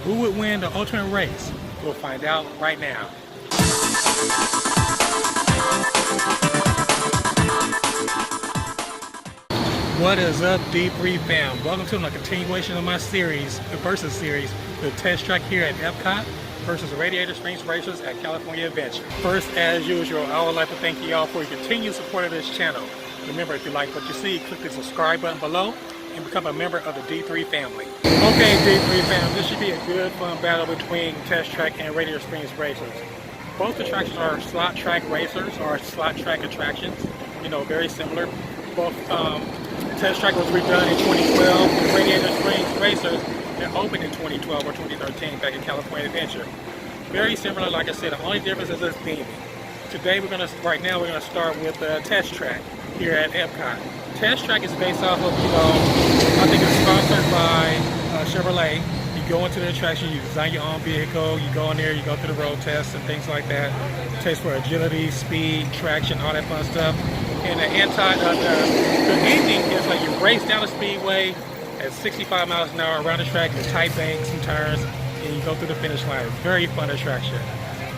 Who would win the ultimate race? We'll find out right now. What is up, D3 fam? Welcome to a continuation of my series, the Versus series, the test track here at Epcot versus the Radiator Springs Racers at California Adventure. First, as usual, I would like to thank you all for your continued support of this channel. Remember, if you like what you see, click the subscribe button below and become a member of the D3 family. Okay, D3 fam, this should be a good, fun battle between Test Track and Radiator Springs Racers. Both attractions are slot track racers or slot track attractions. You know, very similar. Both Test Track was redone in 2012. The Radiator Springs Racers that opened in 2012 or 2013 back in California Adventure. Very similar, like I said. The only difference is this theming. Today, right now, we're gonna start with Test Track here at Epcot. Test Track is based off of, I think it's sponsored by Chevrolet. You go into the attraction, you design your own vehicle, you go in there, you go through the road tests and things like that. Tests for agility, speed, traction, all that fun stuff. And the ending is like you race down the speedway at 65 miles an hour around the track in tight banks and turns, and you go through the finish line. Very fun attraction.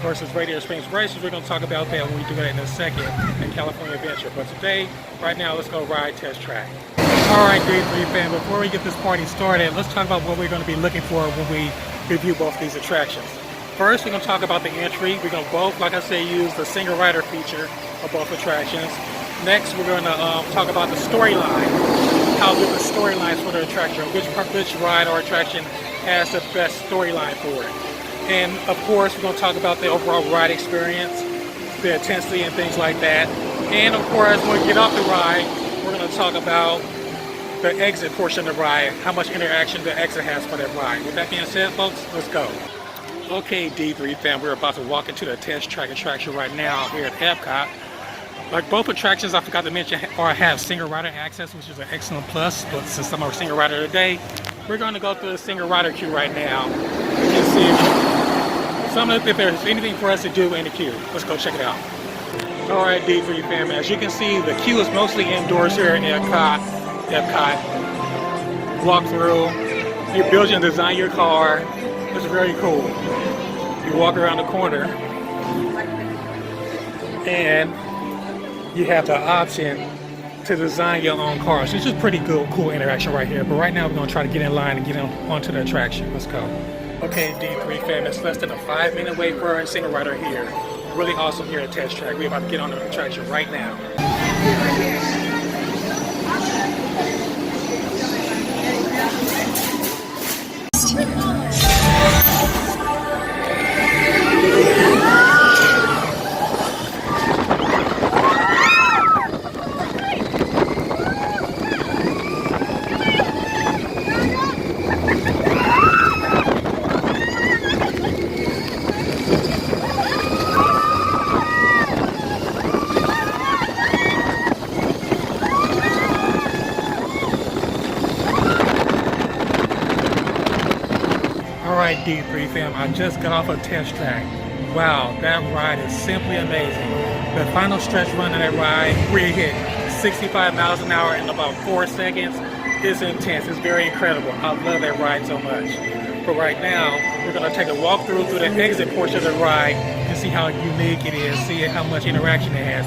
Versus Radiator Springs Racers, we're going to talk about that when we do that in a second in California Adventure. But today, right now, let's go ride Test Track. Alright, D3 fam, before we get this party started, let's talk about what we're going to be looking for when we review both these attractions. First, we're going to talk about the entry. We're going to both, like I said, use the single rider feature of both attractions. Next, we're going to talk about the storyline, how different storylines for the attraction, which ride or attraction has the best storyline for it. And of course, we're going to talk about the overall ride experience, the intensity and things like that. And of course, when we get off the ride, we're going to talk about the exit portion of the ride, how much interaction the exit has for that ride. With that being said, folks, let's go. Okay, D3 fam, we're about to walk into the Test Track attraction right now here at Epcot. Like both attractions, I forgot to mention, have single rider access, which is an excellent plus. But since I'm a single rider today, we're going to go through the single rider queue right now. We can see if there's anything for us to do in the queue. Let's go check it out. All right, D3 fam, as you can see, the queue is mostly indoors here in Epcot. Walk through, you build and design your car. It's very cool. You walk around the corner, and you have the option to design your own cars. It's just pretty good, cool interaction right here. But right now we're gonna try to get in line and get onto the attraction. Let's go. Okay, D3 fam, it's less than a 5-minute wait for a single rider here. Really awesome here at Test Track. We're about to get on the attraction right now. Alright, D3 fam, I just got off a Test Track. Wow, that ride is simply amazing. The final stretch run of that ride, where you hit 65 miles an hour in about 4 seconds, is intense. It's very incredible. I love that ride so much. But right now, we're going to take a walk through the exit portion of the ride and see how unique it is, see how much interaction it has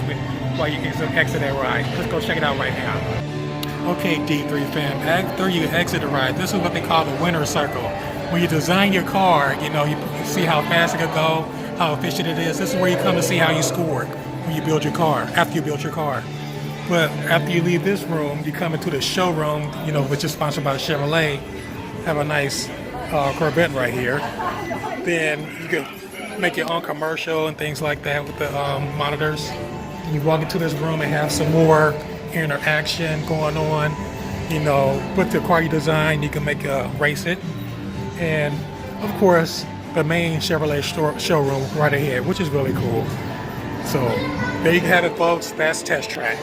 while you exit that ride. Let's go check it out right now. Okay, D3 fam, after you exit the ride, this is what they call the winner's circle. When you design your car, you see how fast it can go, how efficient it is. This is where you come to see how you scored when you build your car, after you build your car. But after you leave this room, you come into the showroom, which is sponsored by Chevrolet. Have a nice Corvette right here. Then you can make your own commercial and things like that with the monitors. You walk into this room and have some more interaction going on. With the car you design, you can race it. And of course, the main Chevrolet showroom right ahead, which is really cool. So there you have it, folks. That's Test Track.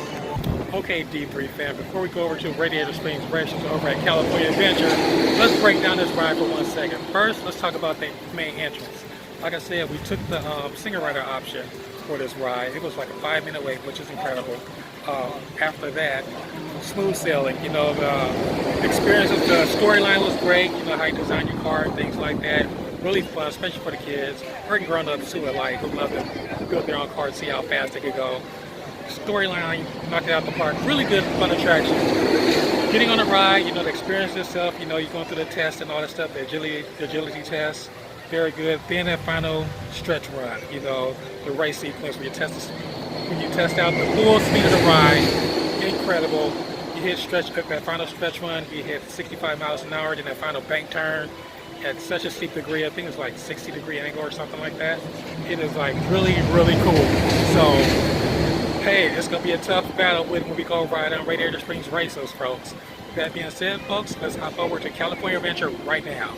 Okay, D3 fam, before we go over to Radiator Springs Racers over at California Adventure, let's break down this ride for 1 second. First, let's talk about the main entrance. Like I said, we took the single rider option for this ride. It was like a 5-minute wait, which is incredible. after that, smooth sailing. You know, the experiences, the storyline was great. You know, how you design your car and things like that. Really fun, especially for the kids, or grown-ups too alike, who love to build their own car and see how fast they could go. Storyline, knocked it out the park. Really good, fun attraction. Getting on the ride, you know, the experience itself, you know, you're going through the test and all that stuff, the agility test, very good. Then that final stretch run, you know, the race sequence where you test out the full speed of the ride, incredible. You hit that final stretch run, you hit 65 miles an hour, then that final bank turn at such a steep degree, I think it's like 60-degree angle or something like that. It is like really, really cool. So, hey, it's going to be a tough battle when we go ride on Radiator Springs Racers, folks. That being said, folks, let's hop over to California Adventure right now.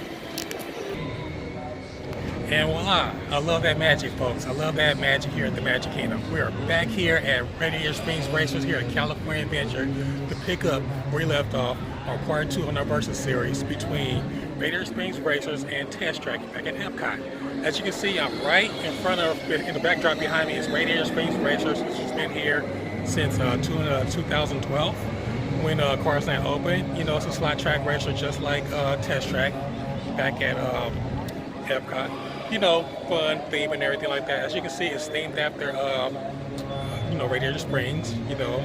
And voila, I love that magic, folks. I love that magic here at the Magic Kingdom. We are back here at Radiator Springs Racers here at California Adventure to pick up where we left off on part 2 on our Versus series between Radiator Springs Racers and Test Track back at Epcot. As you can see, I'm right in front of, in the backdrop behind me is Radiator Springs Racers, which has been here since 2012 when Cars Land opened. You know, it's a slot track racer just like Test Track back at Epcot. You know, fun, theme, and everything like that. As you can see, it's themed after, you know, Radiator Springs, you know,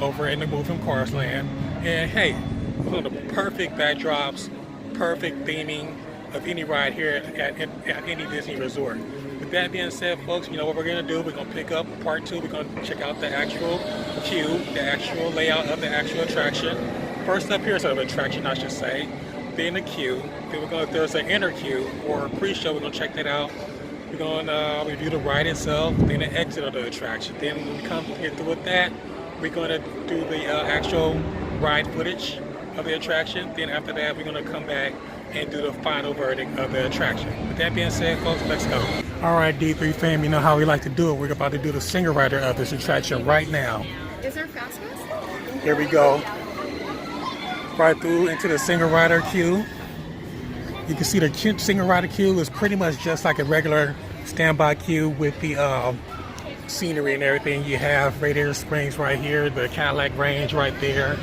over in the move from Cars Land. And hey, one of the perfect backdrops, perfect theming of any ride here at any Disney resort. With that being said, folks, you know what we're going to do? We're going to pick up part 2. We're going to check out the actual queue, the actual layout of the actual attraction. First up here is an attraction, I should say. Then the queue. Then there's an inner queue or pre-show. We're going to check that out. We're going to review the ride itself, then the exit of the attraction. Then when we come get through with that, we're going to do the actual ride footage of the attraction. Then after that, we're going to come back and do the final verdict of the attraction. With that being said, folks, let's go. All right, D3 fam, you know how we like to do it. We're about to do the single rider of this attraction right now. Is there fast pass? Here we go. Right through into the single rider queue. You can see the single rider queue is pretty much just like a regular standby queue with the scenery and everything. You have Radiator Springs right here, the Cadillac Range right there.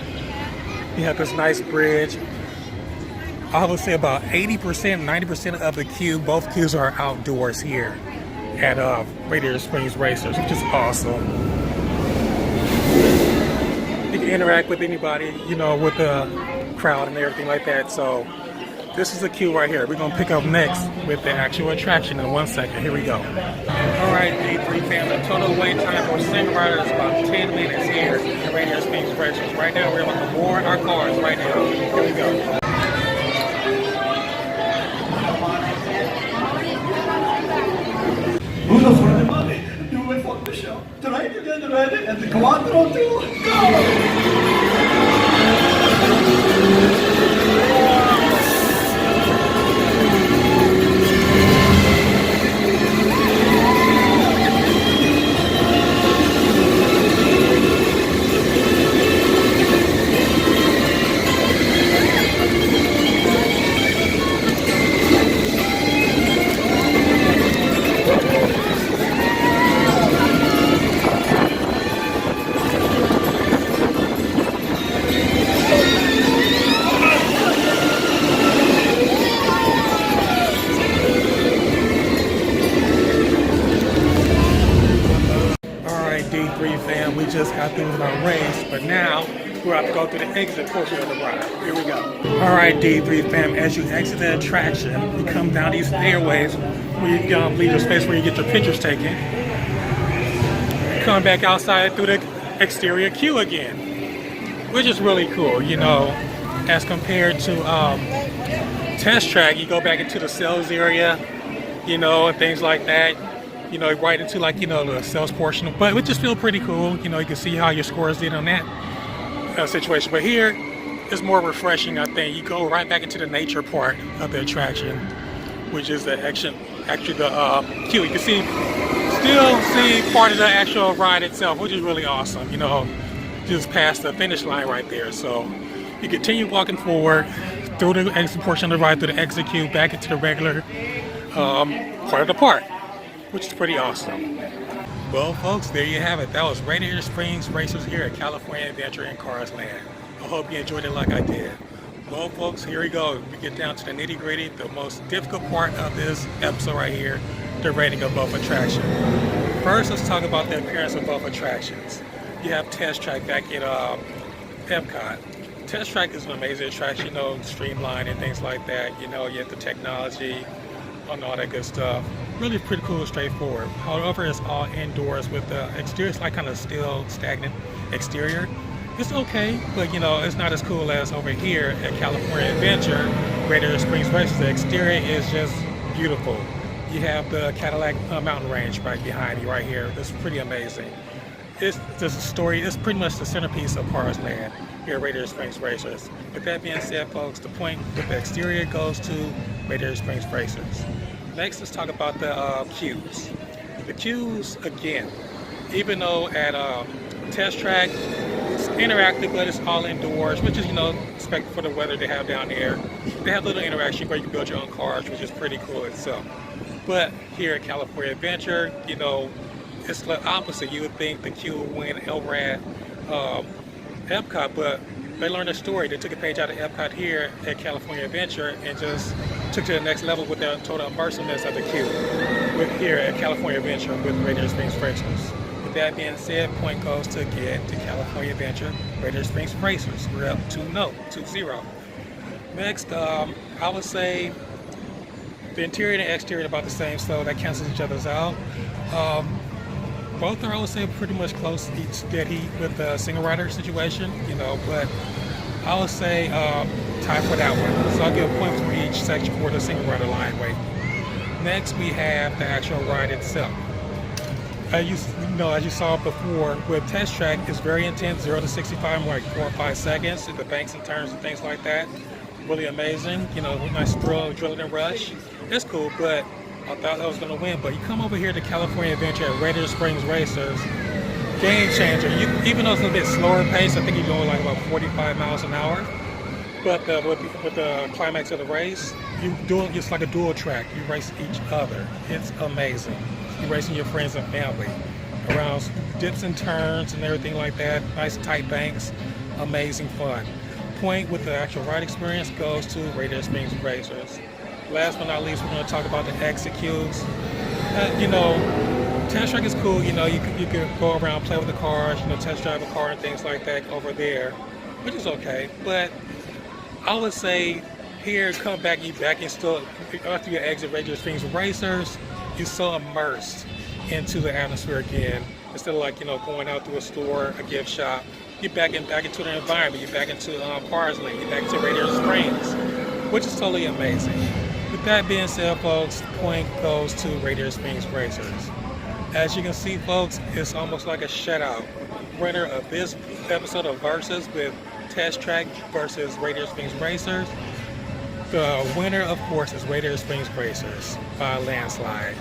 You have this nice bridge. I would say about 80%, 90% of the queue, both queues are outdoors here at Radiator Springs Racers, which is awesome. You can interact with anybody, you know, with the crowd and everything like that. So this is the queue right here. We're going to pick up next with the actual attraction in 1 second. Here we go. All right, D3 fam, the total wait time for single rider is about 10 minutes here at Radiator Springs Racers. Right now, we're about to board our cars right now. Here we go. Uno for the money, do it for the show. Ready, and the quattro, two, go! D3 fam, we just got through with our race, but now we're about to go through the exit portion of the ride. Here we go. All right, D3 fam, as you exit the attraction, you come down these stairways where you leave a space where you get your pictures taken. Come back outside through the exterior queue again, which is really cool, you know, as compared to Test Track. You go back into the sales area, you know, and things like that. You know, right into like, you know, the sales portion, but it just feel pretty cool. You know, you can see how your scores did on that situation. But here, it's more refreshing, I think. You go right back into the nature part of the attraction, which is the actually the queue. You can still see part of the actual ride itself, which is really awesome. You know, just past the finish line right there. So you continue walking forward through the exit portion of the ride, through the exit queue, back into the regular part of the park, which is pretty awesome. Well, folks, there you have it. That was Radiator Springs Racers here at California Adventure in Cars Land. I hope you enjoyed it like I did. Well, folks, here we go. We get down to the nitty-gritty, the most difficult part of this episode right here, the rating of both attractions. First, let's talk about the appearance of both attractions. You have Test Track back at Epcot. Test Track is an amazing attraction, you know, streamlined and things like that. You know, you have the technology and all that good stuff. Really pretty cool and straightforward. However, it's all indoors with the exterior, it's like kind of still stagnant exterior. It's okay, but you know, it's not as cool as over here at California Adventure, Radiator Springs Racers. The exterior is just beautiful. You have the Cadillac mountain range right behind you right here. It's pretty amazing. It's just a story, it's pretty much the centerpiece of Cars Land here at Radiator Springs Racers. With that being said, folks, the point with the exterior goes to Radiator Springs Racers. Next, let's talk about the queues. The queues, again, even though at Test Track, it's interactive, but it's all indoors, which is, you know, expected for the weather they have down there. They have little interaction where you can build your own cars, which is pretty cool itself. But here at California Adventure, you know, it's the opposite. You would think the queue would win over at Epcot, but they learned a story. They took a page out of Epcot here at California Adventure and just took to the next level with their total immersiveness of the queue with here at California Adventure with Radiator Springs Racers. With that being said, point goes to again to California Adventure, Radiator Springs Racers. We're up 2-0. Next, I would say the interior and the exterior are about the same, so that cancels each other's out. Both are, I would say, pretty much close, each dead heat with the single rider situation, you know, but I would say tie for that one. So I'll give a point for each section for the single rider line weight. Next, we have the actual ride itself. As you saw before, with Test Track, it's very intense, 0 to 65 in like 4 or 5 seconds. The banks and turns and things like that, really amazing. You know, nice thrill, adrenaline rush. It's cool, but I thought I was going to win. But you come over here to California Adventure at Radiator Springs Racers, game changer. Even though it's a little bit slower pace, I think you're going like about 45 miles an hour. But with the climax of the race, it's like a dual track. You race each other. It's amazing. You're racing your friends and family around dips and turns and everything like that. Nice tight banks. Amazing fun. Point with the actual ride experience goes to Radiator Springs Racers. Last but not least, we're going to talk about the exit queues. You know, Test Track is cool. You know, you can go around, play with the cars, you know, test drive a car and things like that over there, which is okay. But I would say here, come back, and still, after you exit Radiator Springs Racers, you're so immersed into the atmosphere again. Instead of like, you know, going out through a store, a gift shop, you're back into the environment. You're back into Cars Land. You're back into Radiator Springs, which is totally amazing. With that being said, folks, the point goes to Radiator Springs Racers. As you can see, folks, it's almost like a shutout. Winner of this episode of Versus with Test Track versus Radiator Springs Racers. The winner, of course, is Radiator Springs Racers by a landslide.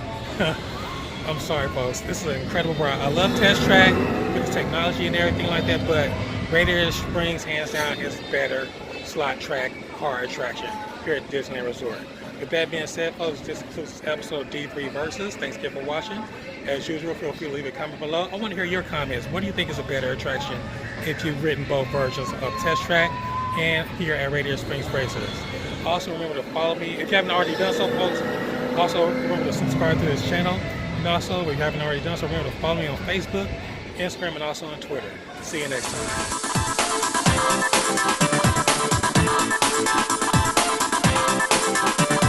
I'm sorry, folks. This is an incredible ride. I love Test Track with the technology and everything like that, but Radiator Springs, hands down, is better slot track car attraction here at Disneyland Resort. With that being said, folks, this concludes this episode of D3 Versus. Thanks again for watching. As usual, feel free to leave a comment below. I want to hear your comments. What do you think is a better attraction if you've ridden both versions of Test Track and here at Radiator Springs Racers? Also, remember to follow me. If you haven't already done so, folks, also remember to subscribe to this channel. And also, if you haven't already done so, remember to follow me on Facebook, Instagram, and also on Twitter. See you next time.